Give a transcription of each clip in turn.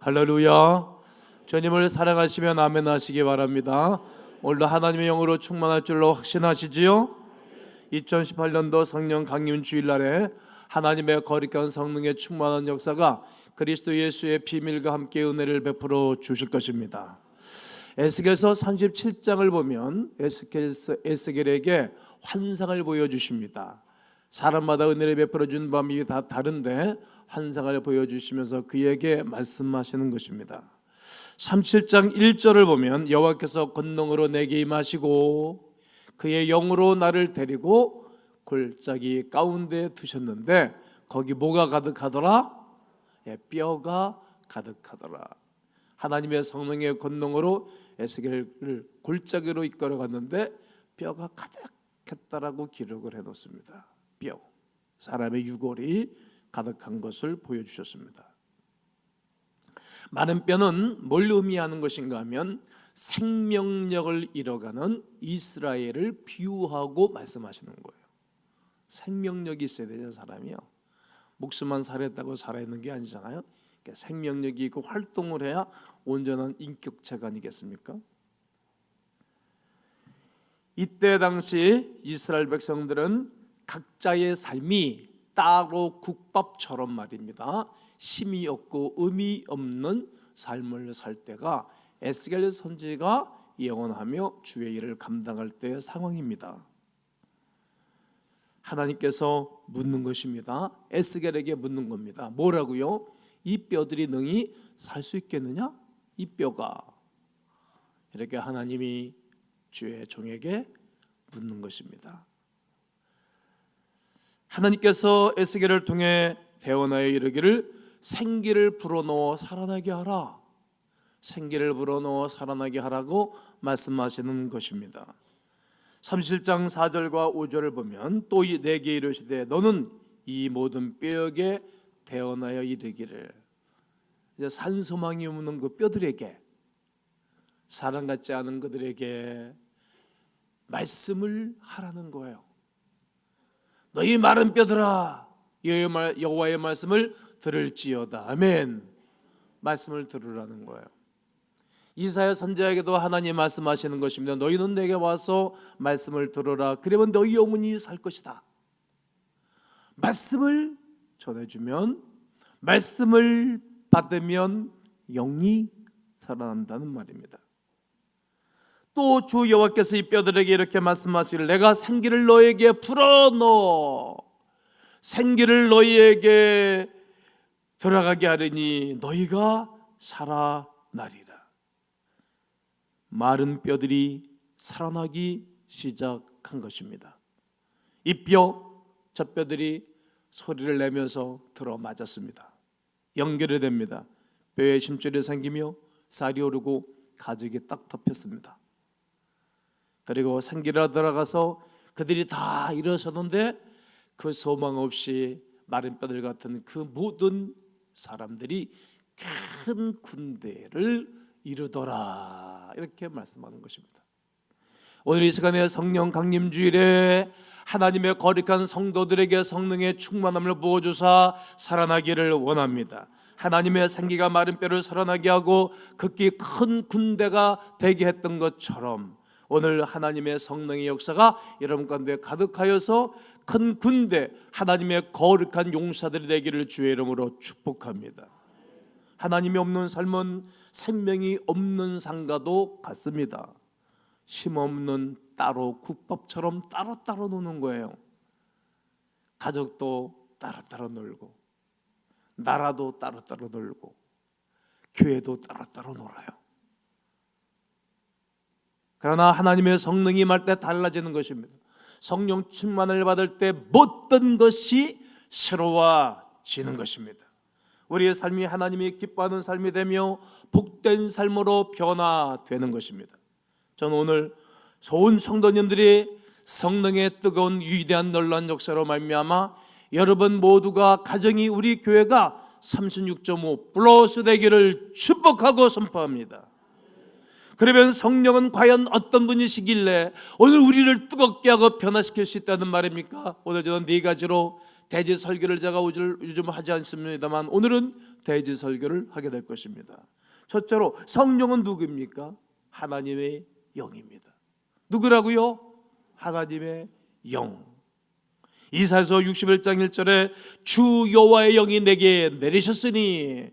할렐루야. 주님을 사랑하시면 아멘 하시기 바랍니다. 오늘도 하나님의 영으로 충만할 줄로 확신하시지요? 2018년도 성령 강림 주일날에 하나님의 거룩한 성령의 충만한 역사가 그리스도 예수의 비밀과 함께 은혜를 베풀어 주실 것입니다. 에스겔서 37장을 보면 에스겔에게 환상을 보여주십니다. 사람마다 은혜를 베풀어 준 밤이 다 다른데 환상을 보여주시면서 그에게 말씀하시는 것입니다. 37장 1절을 보면 여호와께서 권능으로 내게 임하시고 그의 영으로 나를 데리고 골짜기 가운데 두셨는데 거기 뭐가 가득하더라? 뼈가 가득하더라. 하나님의 성령의 권능으로 에스겔을 골짜기로 이끌어 갔는데 뼈가 가득했다라고 기록을 해놓습니다. 뼈, 사람의 유골이 가득한 것을 보여주셨습니다. 많은 뼈는 뭘 의미하는 것인가 하면 생명력을 잃어가는 이스라엘을 비유하고 말씀하시는 거예요. 생명력이 있어야 되죠. 사람이요, 목숨만 살았다고 살아있는 게 아니잖아요. 그러니까 생명력이 있고 활동을 해야 온전한 인격체가 아니겠습니까? 이때 당시 이스라엘 백성들은 각자의 삶이 따로 국밥처럼 말입니다, 심이 없고 의미 없는 삶을 살 때가 에스겔 선지가 예언하며 주의 일을 감당할 때의 상황입니다. 하나님께서 묻는 것입니다. 에스겔에게 묻는 겁니다. 뭐라고요? 이 뼈들이 능히 살 수 있겠느냐? 이 뼈가. 이렇게 하나님이 주의 종에게 묻는 것입니다. 하나님께서 에스겔을 통해 대언하여 이르기를 생기를 불어넣어 살아나게 하라, 생기를 불어넣어 살아나게 하라고 말씀하시는 것입니다. 37장 4절과 5절을 보면 또 내게 이르시되 너는 이 모든 뼈에게 대언하여 이르기를, 이제 산소망이 없는 그 뼈들에게, 사람 같지 않은 그들에게 말씀을 하라는 거예요. 너희 마른 뼈들아 여호와의 말씀을 들을지어다. 아멘. 말씀을 들으라는 거예요. 이사야 선지자에게도 하나님 말씀하시는 것입니다. 너희는 내게 와서 말씀을 들으라. 그러면 너희 영혼이 살 것이다. 말씀을 전해주면, 말씀을 받으면 영이 살아난다는 말입니다. 또 주 여호와께서 이 뼈들에게 이렇게 말씀하시기를 내가 생기를 너에게 불어넣어 생기를 너희에게 들어가게 하리니 너희가 살아나리라. 마른 뼈들이 살아나기 시작한 것입니다. 이 뼈, 저 뼈들이 소리를 내면서 들어맞았습니다. 연결이 됩니다. 뼈에 심줄이 생기며 살이 오르고 가죽이 딱 덮였습니다. 그리고 생기를 들어가서 그들이 다 일어섰는데 그 소망 없이 마른 뼈들 같은 그 모든 사람들이 큰 군대를 이루더라, 이렇게 말씀하는 것입니다. 오늘 이 시간에 성령 강림 주일에 하나님의 거룩한 성도들에게 성령의 충만함을 부어주사 살아나기를 원합니다. 하나님의 생기가 마른 뼈를 살아나게 하고 극히 큰 군대가 되게 했던 것처럼 오늘 하나님의 성령의 역사가 여러분 가운데 가득하여서 큰 군대, 하나님의 거룩한 용사들이 되기를 주의 이름으로 축복합니다. 하나님이 없는 삶은 생명이 없는 상가도 같습니다. 심 없는 따로 국밥처럼 따로따로 노는 거예요. 가족도 따로따로 놀고, 나라도 따로따로 놀고, 교회도 따로따로 놀아요. 그러나 하나님의 성령이 임할 때 달라지는 것입니다. 성령 충만을 받을 때 모든 것이 새로워지는 것입니다. 우리의 삶이 하나님이 기뻐하는 삶이 되며 복된 삶으로 변화되는 것입니다. 저는 오늘 좋은 성도님들이 성령의 뜨거운 위대한 놀라운 역사로 말미암아 여러분 모두가 가정이 우리 교회가 36.5 플러스 되기를 축복하고 선포합니다. 그러면 성령은 과연 어떤 분이시길래 오늘 우리를 뜨겁게 하고 변화시킬 수 있다는 말입니까? 오늘 저는 네 가지로 대지 설교를 제가 요즘 하지 않습니다만 오늘은 대지 설교를 하게 될 것입니다. 첫째로 성령은 누구입니까? 하나님의 영입니다. 누구라고요? 하나님의 영. 이사야서 61장 1절에 주 여호와의 영이 내게 내리셨으니,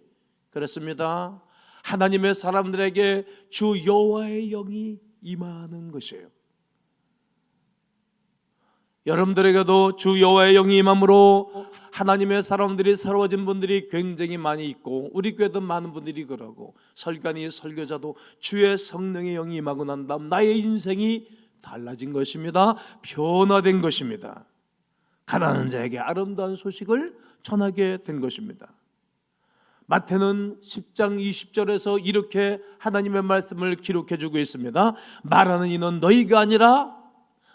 그렇습니다. 하나님의 사람들에게 주 여호와의 영이 임하는 것이에요. 여러분들에게도 주 여호와의 영이 임함으로 하나님의 사람들이 새로워진 분들이 굉장히 많이 있고, 우리 교회도 많은 분들이 그러고, 설교니 설교자도 주의 성령의 영이 임하고 난 다음 나의 인생이 달라진 것입니다. 변화된 것입니다. 가난한 자에게 아름다운 소식을 전하게 된 것입니다. 마태는 10장 20절에서 이렇게 하나님의 말씀을 기록해 주고 있습니다. 말하는 이는 너희가 아니라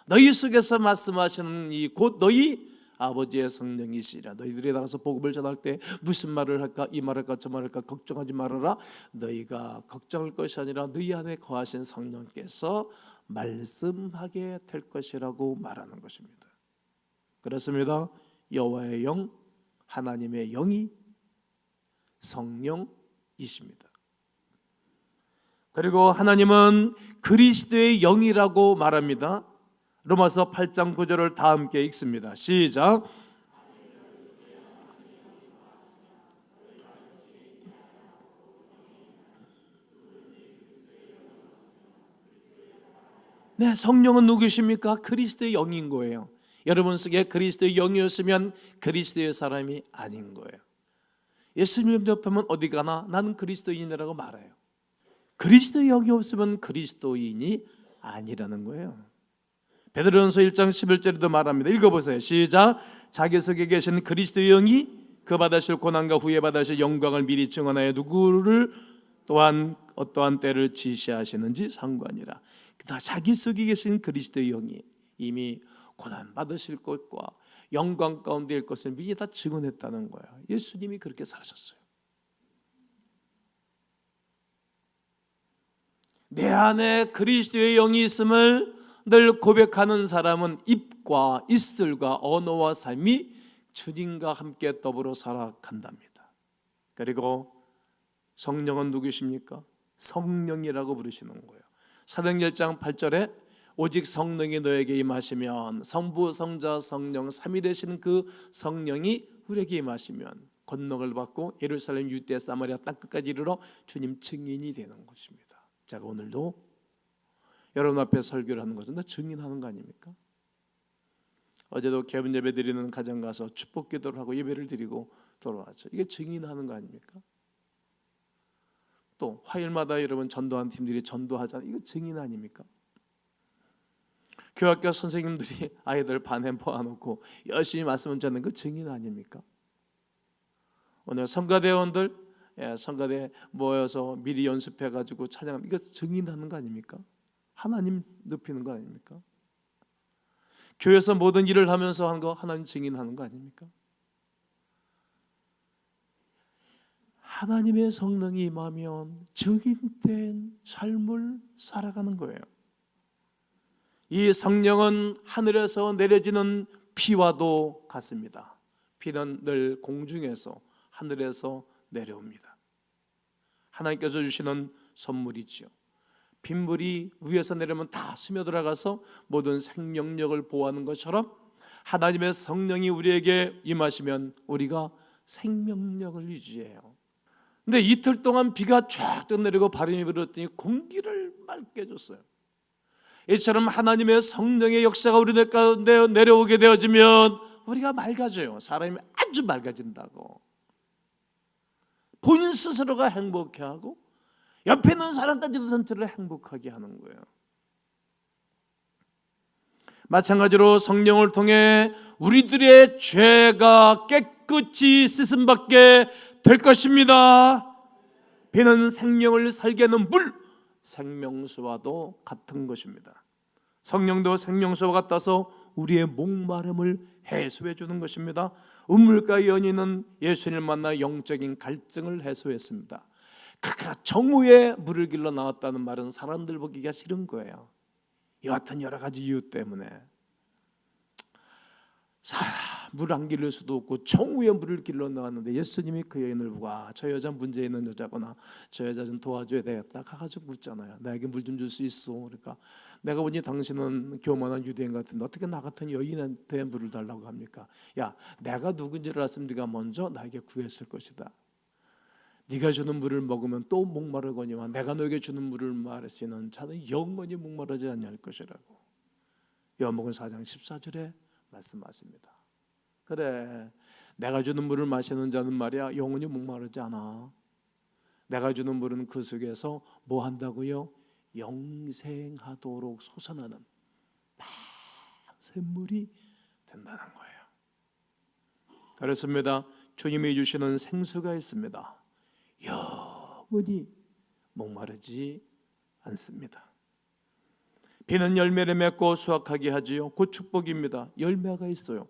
너희 속에서 말씀하시는 이 곧 너희 아버지의 성령이시라. 너희들이 나가서 복음을 전할 때 무슨 말을 할까, 이 말을 할까, 저 말을 할까 걱정하지 말아라. 너희가 걱정할 것이 아니라 너희 안에 거하신 성령께서 말씀하게 될 것이라고 말하는 것입니다. 그렇습니다. 여호와의 영, 하나님의 영이 성령이십니다. 그리고 하나님은 그리스도의 영이라고 말합니다. 로마서 8장 9절을 다 함께 읽습니다. 시작. 네, 성령은 누구십니까? 그리스도의 영인 거예요. 여러분 속에 그리스도의 영이었으면 그리스도의 사람이 아닌 거예요. 예수님 접하면 어디 가나 나는 그리스도인이라고 말해요. 그리스도의 영이 없으면 그리스도인이 아니라는 거예요. 베드로전서 1장 11절에도 말합니다. 읽어보세요. 시작. 자기 속에 계신 그리스도의 영이 그 받으실 고난과 후에 받으실 영광을 미리 증언하여 누구를 또한 어떠한 때를 지시하시는지 상관이라. 자기 속에 계신 그리스도의 영이 이미 고난 받으실 것과 영광 가운데 일 것을 미리 다 증언했다는 거예요. 예수님이 그렇게 사셨어요. 내 안에 그리스도의 영이 있음을 늘 고백하는 사람은 입과 입술과 언어와 삶이 주님과 함께 더불어 살아간답니다. 그리고 성령은 누구십니까? 성령이라고 부르시는 거예요. 사도행전 1장 8절에 오직 성령이 너에게 임하시면, 성부, 성자, 성령 삼위 되시는 그 성령이 우리에게 임하시면 권능을 받고 예루살렘, 유대, 사마리아 땅끝까지 이르러 주님 증인이 되는 것입니다. 제가 오늘도 여러분 앞에 설교를 하는 것은 다 증인하는 거 아닙니까? 어제도 개분 예배 드리는 가정 가서 축복 기도를 하고 예배를 드리고 돌아왔죠. 이게 증인하는 거 아닙니까? 또 화요일마다 여러분 전도한 팀들이 전도하잖아요. 이거 증인 아닙니까? 교학교 선생님들이 아이들 반에 모아놓고 열심히 말씀을 전하는 거 증인 아닙니까? 오늘 성가대원들 성가대 모여서 미리 연습해가지고 찬양하는 이거 증인하는 거 아닙니까? 하나님 높이는 거 아닙니까? 교회에서 모든 일을 하면서 한 거 하나님 증인하는 거 아닙니까? 하나님의 성령이 임하면 증인된 삶을 살아가는 거예요. 이 성령은 하늘에서 내려지는 비와도 같습니다. 비는 늘 공중에서 하늘에서 내려옵니다. 하나님께서 주시는 선물이지요. 빗물이 위에서 내려오면 다 스며들어가서 모든 생명력을 보호하는 것처럼 하나님의 성령이 우리에게 임하시면 우리가 생명력을 유지해요. 근데 이틀 동안 비가 쫙 내리고 바람이 불었더니 공기를 맑게 해줬어요. 이처럼 하나님의 성령의 역사가 우리들 가운데 내려오게 되어지면 우리가 맑아져요. 사람이 아주 맑아진다고. 본 스스로가 행복해하고 옆에 있는 사람까지도 전체를 행복하게 하는 거예요. 마찬가지로 성령을 통해 우리들의 죄가 깨끗이 씻음받게 될 것입니다. 비는 생명을 살게 하는 물, 생명수와도 같은 것입니다. 성령도 생명수와 같아서 우리의 목마름을 해소해 주는 것입니다. 우물가의 연인은 예수님을 만나 영적인 갈증을 해소했습니다. 그가 정오에 물을 길러 나왔다는 말은 사람들 보기가 싫은 거예요. 이 같은 여러 가지 이유 때문에 물 안 길릴 수도 없고 정우에 물을 길러 나왔는데 예수님이 그 여인을 보고 저 여자 문제 있는 여자구나, 저 여자 좀 도와줘야 되겠다 가가지고 묻잖아요. 나에게 물 좀 줄 수 있어? 그러니까 내가 보니 당신은 교만한 유대인 같은데 어떻게 나 같은 여인한테 물을 달라고 합니까? 야, 내가 누군지를 알았으면 네가 먼저 나에게 구했을 것이다. 네가 주는 물을 먹으면 또 목마르거니와 내가 너에게 주는 물을 마시는 자는 영원히 목마르지 않을 것이라고 요한복음 4장 14절에 말씀하십니다. 그래, 내가 주는 물을 마시는 자는 말이야 영원히 목마르지 않아. 내가 주는 물은 그 속에서 뭐 한다고요? 영생하도록 솟아나는 샘물이 된다는 거예요. 그렇습니다. 주님이 주시는 생수가 있습니다. 영원히 목마르지 않습니다. 비는 열매를 맺고 수확하게 하지요. 곧 축복입니다. 열매가 있어요.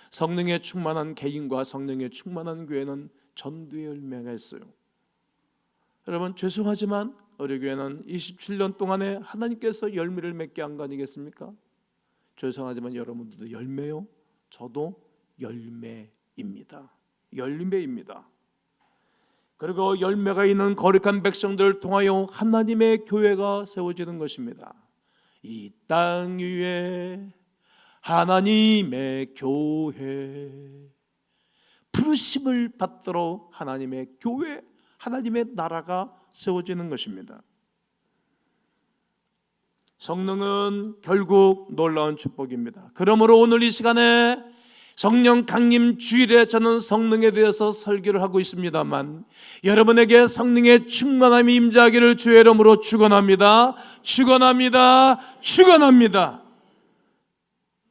성령에 충만한 개인과 성령에 충만한 교회는 전도의 열매가 있어요. 여러분, 죄송하지만 우리 교회는 27년 동안에 하나님께서 열매를 맺게 한 거 아니겠습니까? 죄송하지만 여러분들도 열매요. 저도 열매입니다. 열매입니다. 그리고 열매가 있는 거룩한 백성들을 통하여 하나님의 교회가 세워지는 것입니다. 이 땅 위에 하나님의 교회, 부르심을 받들어 하나님의 교회, 하나님의 나라가 세워지는 것입니다. 성령은 결국 놀라운 축복입니다. 그러므로 오늘 이 시간에 성령 강림 주일에 저는 성령에 대해서 설교를 하고 있습니다만 여러분에게 성령의 충만함이 임재하기를 주의 이름으로 축원합니다. 축원합니다. 축원합니다.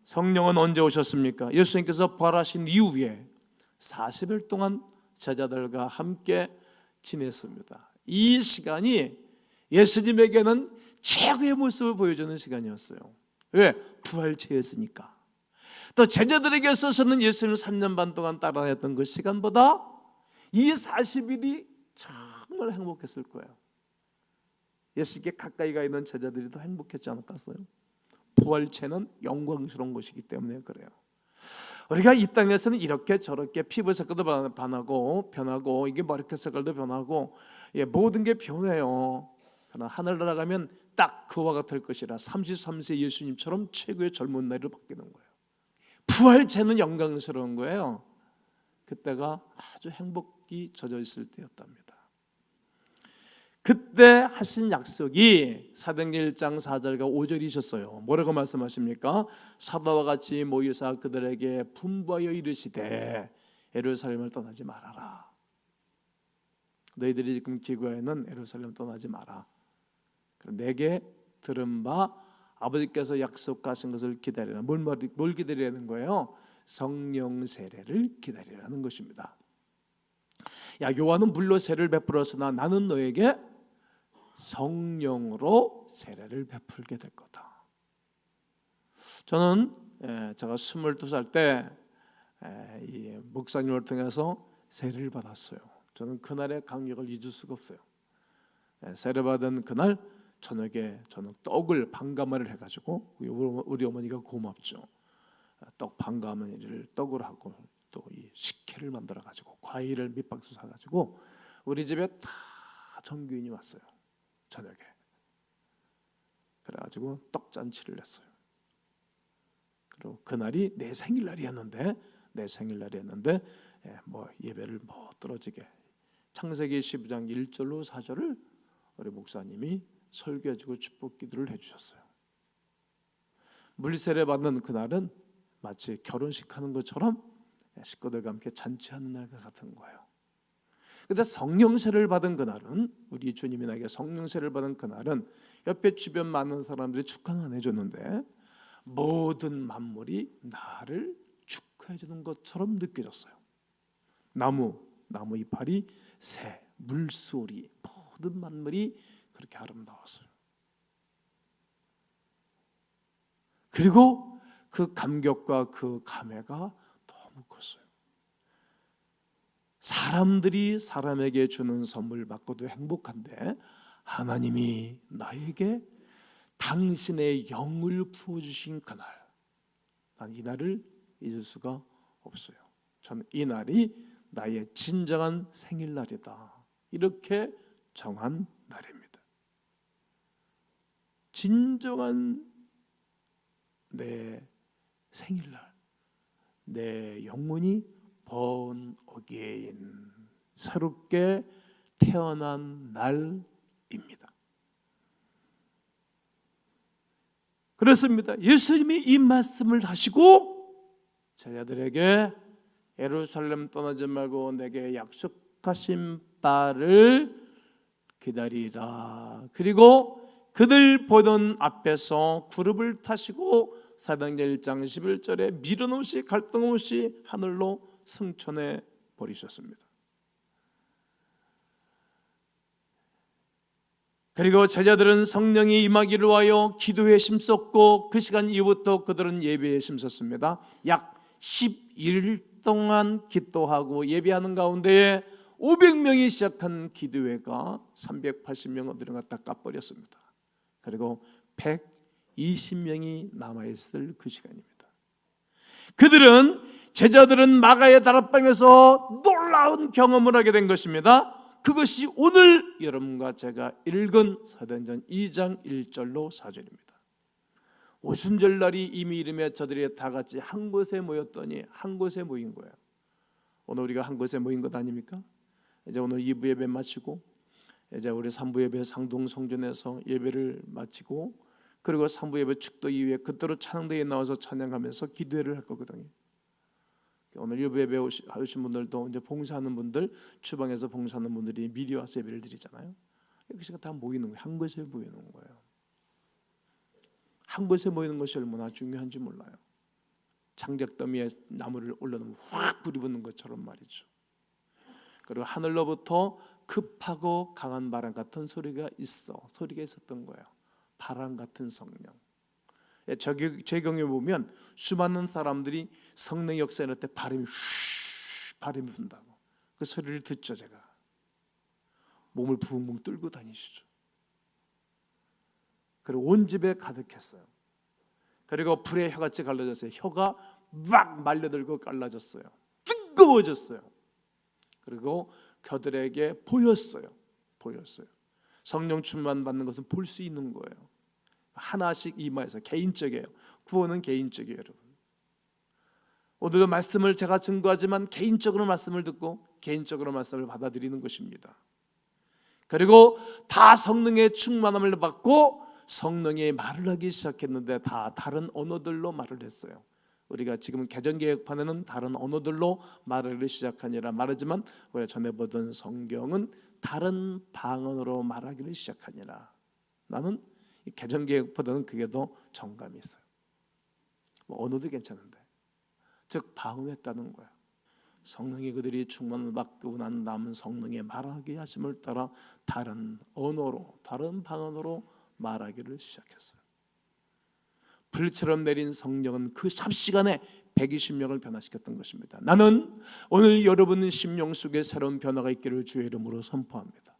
성령은 언제 오셨습니까? 예수님께서 부활하신 이후에 40일 동안 제자들과 함께 지냈습니다. 이 시간이 예수님에게는 최고의 모습을 보여주는 시간이었어요. 왜? 부활체였으니까. 또 제자들에게 있어서는 예수님을 3년 반 동안 따라다녔던 그 시간보다 이 40일이 정말 행복했을 거예요. 예수님께 가까이 가 있는 제자들이 더 행복했지 않았겠어요? 부활체는 영광스러운 것이기 때문에 그래요. 우리가 이 땅에서는 이렇게 저렇게 피부 색깔도 변하고 이게 머리카락 색깔도 변하고 모든 게 변해요. 그러나 하늘나라 가면 딱 그와 같을 것이라 33세 예수님처럼 최고의 젊은 나이로 바뀌는 거예요. 부활체는 영광스러운 거예요. 그때가 아주 행복이 젖어 있을 때였답니다. 그때 하신 약속이 사도행전 1장 4절과 5절이셨어요. 뭐라고 말씀하십니까? 사도와 같이 모여서 그들에게 분부하여 이르시되 예루살렘을 떠나지 말아라. 너희들이 지금 기구하여는 예루살렘 떠나지 마라. 내게 들은 바 아버지께서 약속하신 것을 기다리라. 뭘 기다리라는 거예요? 성령 세례를 기다리라는 것입니다. 야, 요한은 물로 세례를 베풀었으나 나는 너에게 성령으로 세례를 베풀게 될 거다. 저는 제가 22살 때 이 목사님을 통해서 세례를 받았어요. 저는 그날의 감격을 잊을 수가 없어요. 세례 받은 그날 저녁에 저는 떡을 반가마를 해가지고 우리 어머니가 고맙죠. 떡 반가마니를 떡을 하고 또 이 식혜를 만들어 가지고 과일을 몇 박스 사 가지고 우리 집에 다 전교인이 왔어요. 저녁에. 그래가지고 떡 잔치를 했어요. 그리고 그날이 내 생일날이었는데 예배를 떨어지게 창세기 12장 1절로 4절을 우리 목사님이 설교해주고 축복 기도를 해주셨어요. 물세례 받는 그날은 마치 결혼식 하는 것처럼 식구들과 함께 잔치하는 날과 같은 거예요. 그런데 성령세를 받은 그날은 우리 주님이 나에게 성령세를 받은 그날은 옆에 주변 많은 사람들이 축하는 안 해줬는데 모든 만물이 나를 축하해 주는 것처럼 느껴졌어요. 나무 이파리, 새, 물소리 모든 만물이 그렇게 아름다웠어요. 그리고 그 감격과 그 감회가 너무 컸어요. 사람들이 사람에게 주는 선물 받고도 행복한데 하나님이 나에게 당신의 영을 부어주신 그날, 난 이 날을 잊을 수가 없어요. 저는 이 날이 나의 진정한 생일날이다. 이렇게 정한 날입니다. 진정한 내 생일날, 내 영혼이 born again, 새롭게 태어난 날입니다. 그렇습니다. 예수님이 이 말씀을 하시고 제자들에게 예루살렘 떠나지 말고 내게 약속하신 바를 기다리라. 그리고 그들 보던 앞에서 구름을 타시고 사도행전 1장 11절에 미련 없이 갈등 없이 하늘로 승천해 버리셨습니다. 그리고 제자들은 성령이 임하기를 위하여 기도에 힘썼고 그 시간 이후부터 그들은 예배에 힘썼습니다. 약 11일 동안 기도하고 예배하는 가운데에 500명이 시작한 기도회가 380명 어디로 갖다 까버렸습니다. 그리고 120명이 남아있을 그 시간입니다. 그들은 제자들은 마가의 다락방에서 놀라운 경험을 하게 된 것입니다. 그것이 오늘 여러분과 제가 읽은 사도행전 2장 1절로 4절입니다. 오순절날이 이미 이르며 저들이 다 같이 한 곳에 모였더니 한 곳에 모인 거예요. 오늘 우리가 한 곳에 모인 것 아닙니까? 이제 오늘 2부 예배 마치고 이제 우리 3부 예배 상동 성전에서 예배를 마치고 그리고 3부 예배 축도 이후에 그대로 찬양대에 나와서 찬양하면서 기도회를 할 거거든요. 오늘 1부 예배 오신 분들도 이제 봉사하는 분들, 주방에서 봉사하는 분들이 미리 와서 예배를 드리잖아요. 그 시간 다 모이는 거예요. 한 곳에 모이는 거예요. 한 곳에 모이는 것이 얼마나 중요한지 몰라요. 장작더미에 나무를 올려놓으면 확 불이 붙는 것처럼 말이죠. 그리고 하늘로부터 급하고 강한 바람 같은 소리가 있었던 거예요. 바람 같은 성령. 제 경우에 보면 수많은 사람들이 성령 역사할 때 바람이 분다고 그 소리를 듣죠. 제가 몸을 붕붕 뚫고 다니시죠. 그리고 온 집에 가득했어요. 그리고 불에 혀같이 갈라졌어요. 혀가 막 말려들고 갈라졌어요. 뜨거워졌어요. 그리고 그들에게 보였어요. 성령 충만 받는 것은 볼 수 있는 거예요. 하나씩 이마에서 개인적이에요. 구원은 개인적이에요, 여러분. 오늘도 말씀을 제가 증거하지만 개인적으로 말씀을 듣고 개인적으로 말씀을 받아들이는 것입니다. 그리고 다 성령의 충만함을 받고 성령이 말을 하기 시작했는데 다 다른 언어들로 말을 했어요. 우리가 지금 개정개혁판에는 다른 언어들로 말을 시작하니라 말하지만 우리가 전에 보던 성경은 다른 방언으로 말하기를 시작하니라. 나는 개정개혁보다는 그게 더 정감이 있어요. 언어도 괜찮은데 즉 방언했다는 거야. 성령이 그들이 충만을 받고 난 다음 성령의 말하게 하심을 따라 다른 언어로 다른 방언으로 말하기를 시작했어요. 불처럼 내린 성령은 그 삽시간에 120명을 변화시켰던 것입니다. 나는 오늘 여러분 심령 속에 새로운 변화가 있기를 주의 이름으로 선포합니다.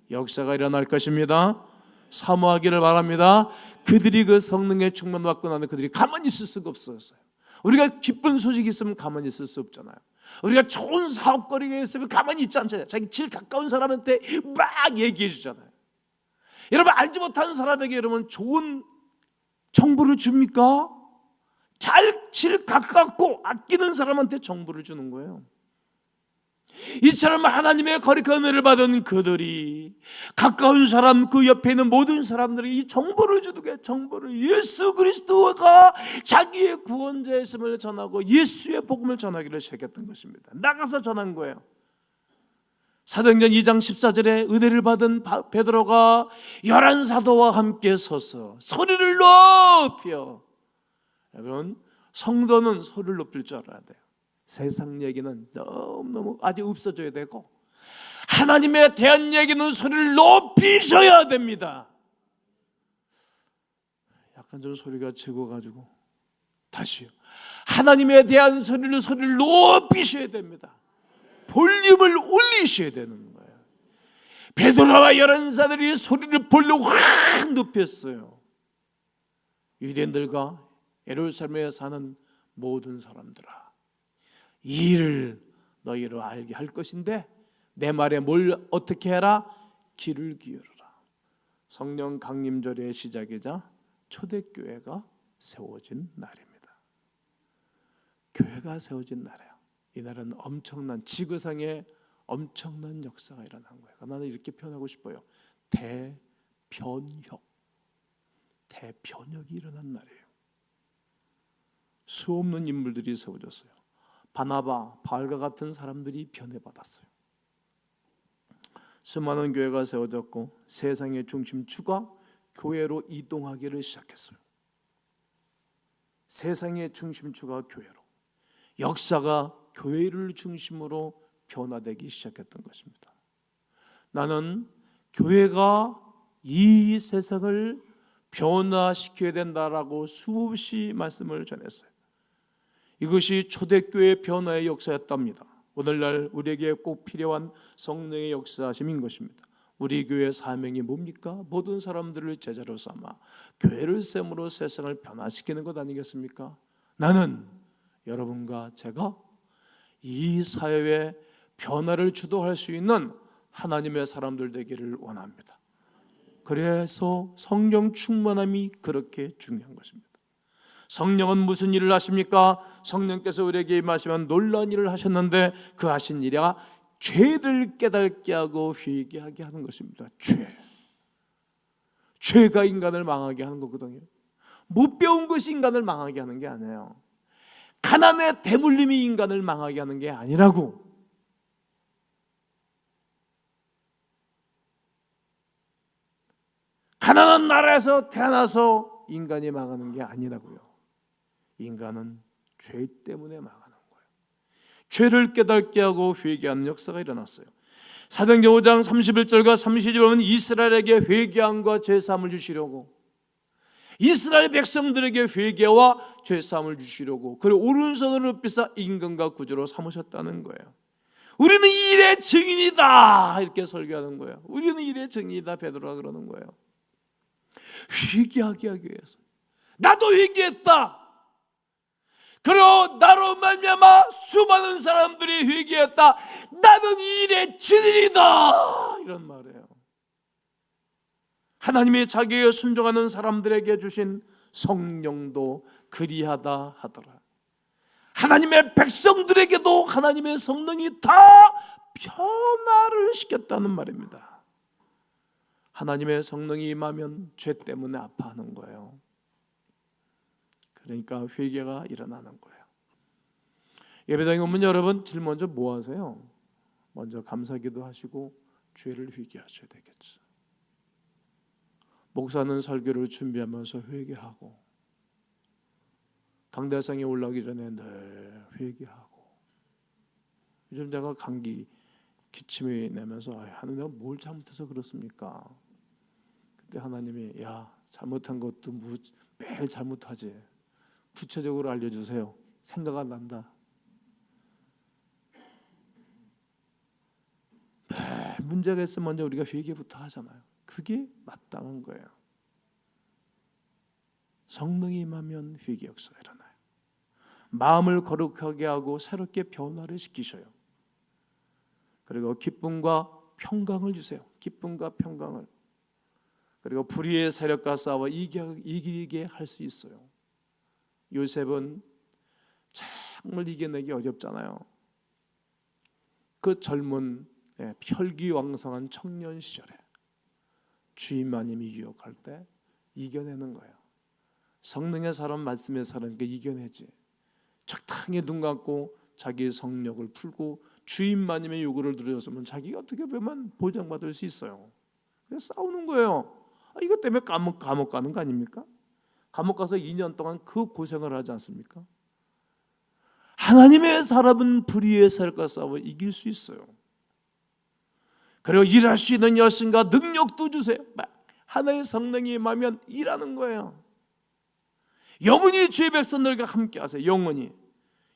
역사가 일어날 것입니다. 사모하기를 바랍니다. 그들이 그 성령의 충만을 받고 나는 그들이 가만히 있을 수가 없었어요. 우리가 기쁜 소식이 있으면 가만히 있을 수 없잖아요. 우리가 좋은 사업거리가 있으면 가만히 있지 않잖아요. 자기 제일 가까운 사람한테 막 얘기해 주잖아요. 여러분 알지 못하는 사람에게 여러분 좋은 정보를 줍니까? 제일 가깝고 아끼는 사람한테 정보를 주는 거예요. 이처럼 하나님의 거룩한 은혜를 받은 그들이 가까운 사람 그 옆에 있는 모든 사람들에게 이 정보를 주는 거예요. 정보를 예수 그리스도가 자기의 구원자였음을 전하고 예수의 복음을 전하기를 시작했던 것입니다. 나가서 전한 거예요. 사도행전 2장 14절에 은혜를 받은 베드로가 11사도와 함께 서서 소리를 높여. 여러분 성도는 소리를 높일 줄 알아야 돼요. 세상 얘기는 너무너무 아직 없어져야 되고 하나님에 대한 얘기는 소리를 높이셔야 됩니다. 약간 좀 소리가 적어가지고 다시요. 하나님에 대한 소리를 높이셔야 됩니다. 볼륨을 올리셔야 되는 거예요. 베드로와 11사들이 소리를 볼륨 확 높였어요. 유대인들과 예루살렘에 사는 모든 사람들아 이 일을 너희로 알게 할 것인데 내 말에 뭘 어떻게 해라? 귀를 기울여라. 성령 강림절의 시작이자 초대교회가 세워진 날입니다. 교회가 세워진 날이에요. 이날은 엄청난 지구상에 엄청난 역사가 일어난 거예요. 나는 이렇게 표현하고 싶어요. 대변혁이 일어난 날이에요. 수없는 인물들이 세워졌어요. 바나바, 바울과 같은 사람들이 변해받았어요. 수많은 교회가 세워졌고 세상의 중심추가 교회로 이동하기를 시작했어요. 세상의 중심추가 교회로, 역사가 교회를 중심으로 변화되기 시작했던 것입니다. 나는 교회가 이 세상을 변화시켜야 된다라고 수없이 말씀을 전했어요. 이것이 초대교회 변화의 역사였답니다. 오늘날 우리에게 꼭 필요한 성령의 역사심인 것입니다. 우리 교회의 사명이 뭡니까? 모든 사람들을 제자로 삼아 교회를 셈으로 세상을 변화시키는 것 아니겠습니까? 나는 여러분과 제가 이 사회의 변화를 주도할 수 있는 하나님의 사람들 되기를 원합니다. 그래서 성령 충만함이 그렇게 중요한 것입니다. 성령은 무슨 일을 하십니까? 성령께서 우리에게 임하시면 놀라운 일을 하셨는데 그 하신 일이야 죄를 깨닫게 하고 회개하게 하는 것입니다. 죄가 인간을 망하게 하는 거거든요. 못 배운 것이 인간을 망하게 하는 게 아니에요. 가난의 대물림이 인간을 망하게 하는 게 아니라고. 가난한 나라에서 태어나서 인간이 망하는 게 아니라고요. 인간은 죄 때문에 망하는 거예요. 죄를 깨닫게 하고 회개하는 역사가 일어났어요. 사도행전 5장 31절과 32절은 이스라엘에게 회개함과 죄사함을 주시려고, 이스라엘 백성들에게 회개와 죄사함을 주시려고 그리고 오른손으로 높이사 임금과 구주로 삼으셨다는 거예요. 우리는 이 일의 증인이다 이렇게 설교하는 거예요. 우리는 이 일의 증인이다 베드로가 그러는 거예요. 회개하게 하기 위해서. 나도 회개했다. 그리고 나로 말미암아 수많은 사람들이 회개했다. 나는 이 일의 증인이다 이런 말이에요. 하나님이 자기에 순종하는 사람들에게 주신 성령도 그리하다 하더라. 하나님의 백성들에게도 하나님의 성령이 다 변화를 시켰다는 말입니다. 하나님의 성령이 임하면 죄 때문에 아파하는 거예요. 그러니까 회개가 일어나는 거예요. 예배당에 오면 여러분 제일 먼저 뭐 하세요? 먼저 감사기도 하시고 죄를 회개하셔야 되겠죠. 목사는 설교를 준비하면서 회개하고, 강대상에 올라오기 전에 늘 회개하고. 요즘 제가 감기 기침이 내면서 하나님 내가 뭘 잘못해서 그렇습니까? 그때 하나님이 야 잘못한 것도 매일 잘못하지, 구체적으로 알려주세요. 생각 안 난다. 매일 문제가 있으면 먼저 우리가 회개부터 하잖아요. 그게 마땅한 거예요. 성령이 임하면 회개 역사가 일어나요. 마음을 거룩하게 하고 새롭게 변화를 시키셔요. 그리고 기쁨과 평강을 주세요. 기쁨과 평강을. 그리고 불의의 세력과 싸워 이기게 할 수 있어요. 요셉은 정말 이겨내기 어렵잖아요. 그 젊은 혈기왕성한 청년 시절에 주인마님이 유혹할 때 이겨내는 거예요. 성령의 사람, 말씀의 사람께 이겨내지. 적당히 눈 감고 자기의 성력을 풀고 주인마님의 요구를 들어줬으면 자기가 어떻게 보면 보장받을 수 있어요. 그래서 싸우는 거예요. 이것 때문에 감옥 가는 거 아닙니까? 감옥 가서 2년 동안 그 고생을 하지 않습니까? 하나님의 사람은 불의의 세력과 싸워 이길 수 있어요. 그리고 일할 수 있는 여신과 능력도 주세요. 하나의 성령이 임하면 일하는 거예요. 영원히 주의 백성들과 함께 하세요. 영원히.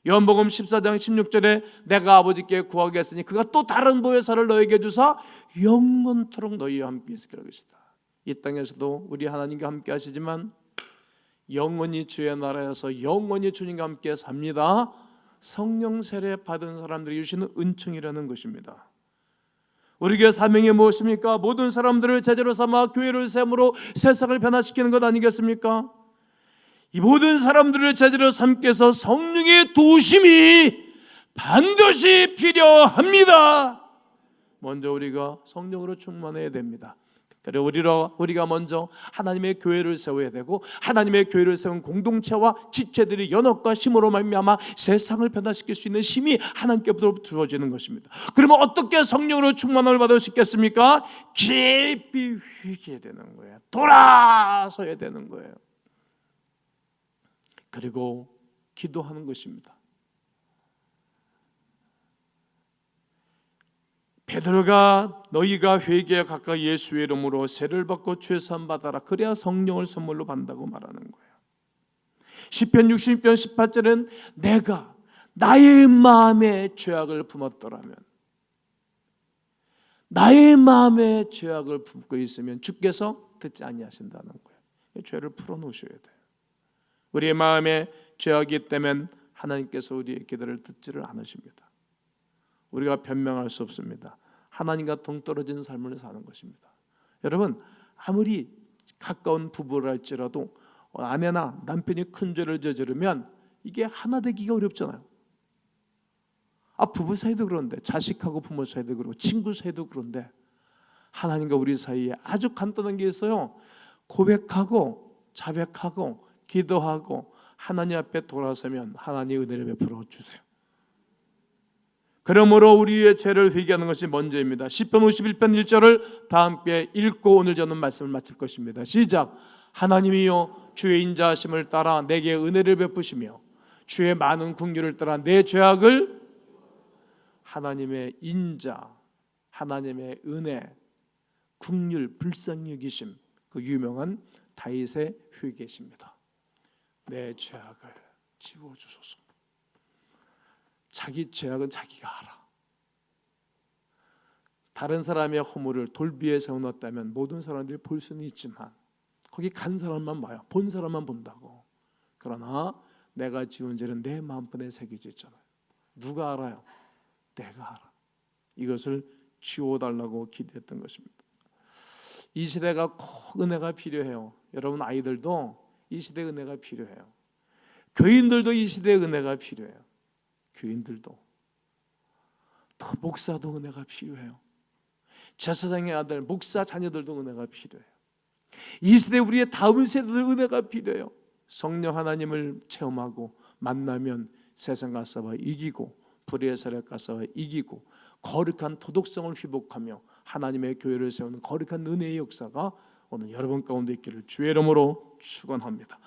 요한복음 14장 16절에 내가 아버지께 구하겠으니 그가 또 다른 보혜사를 너에게 주사 영원토록 너희와 함께 있으리라 하시다. 이 땅에서도 우리 하나님과 함께 하시지만 영원히 주의 나라에서 영원히 주님과 함께 삽니다. 성령 세례 받은 사람들이 주시는 은총이라는 것입니다. 우리 교회 사명이 무엇입니까? 모든 사람들을 제자로 삼아 교회를 세움으로 세상을 변화시키는 것 아니겠습니까? 이 모든 사람들을 제자로 삼기 위해서 성령의 도우심이 반드시 필요합니다. 먼저 우리가 성령으로 충만해야 됩니다. 그래서 우리가 먼저 하나님의 교회를 세워야 되고, 하나님의 교회를 세운 공동체와 지체들이 연합과 힘으로 말미암아 세상을 변화시킬 수 있는 힘이 하나님께부터 주어지는 것입니다. 그러면 어떻게 성령으로 충만을 받을 수 있겠습니까? 깊이 회개해야 되는 거예요. 돌아서야 되는 거예요. 그리고 기도하는 것입니다. 베드로가 너희가 회개에 가까이 예수의 이름으로 세를 받고 죄 사함 받아라, 그래야 성령을 선물로 받는다고 말하는 거예요. 시편 60편 18절은 내가 나의 마음에 죄악을 품었더라면, 나의 마음에 죄악을 품고 있으면 주께서 듣지 아니하신다는 거예요. 죄를 풀어놓으셔야 돼요. 우리의 마음에 죄악이 있다면 하나님께서 우리의 기도를 듣지를 않으십니다. 우리가 변명할 수 없습니다. 하나님과 동떨어진 삶을 사는 것입니다. 여러분, 아무리 가까운 부부를 할지라도 아내나 남편이 큰 죄를 저지르면 이게 하나 되기가 어렵잖아요. 부부 사이도 그런데, 자식하고 부모 사이도 그렇고, 친구 사이도 그런데, 하나님과 우리 사이에 아주 간단한 게 있어요. 고백하고 자백하고 기도하고 하나님 앞에 돌아서면 하나님의 은혜를 베풀어 주세요. 그러므로 우리의 죄를 회개하는 것이 먼저입니다. 시편 51편 1절을 다 함께 읽고 오늘 저는 말씀을 마칠 것입니다. 시작. 하나님이여 주의 인자하심을 따라 내게 은혜를 베푸시며 주의 많은 긍휼을 따라 내 죄악을, 하나님의 인자, 하나님의 은혜, 긍휼, 불쌍히 여기심, 그 유명한 다윗의 회개십니다. 내 죄악을 지워주소서. 자기 죄악은 자기가 알아. 다른 사람의 허물을 돌비에 세워놨다면 모든 사람들이 볼 수는 있지만 거기 간 사람만 봐요. 본 사람만 본다고. 그러나 내가 지은 죄는 내 마음판에 새겨져 있잖아요. 누가 알아요? 내가 알아. 이것을 지워달라고 기도했던 것입니다. 이 시대가 꼭 은혜가 필요해요. 여러분 아이들도 이 시대의 은혜가 필요해요. 교인들도 이 시대의 은혜가 필요해요. 교인들도, 또 목사도 은혜가 필요해요. 제사장의 아들, 목사 자녀들도 은혜가 필요해요. 이 시대 우리의 다음 세대들 은혜가 필요해요. 성령 하나님을 체험하고 만나면 세상과 싸워 이기고, 불의의 세력과 싸워 이기고, 거룩한 도덕성을 회복하며 하나님의 교회를 세우는 거룩한 은혜의 역사가 오늘 여러분 가운데 있기를 주의 이름으로 축원합니다.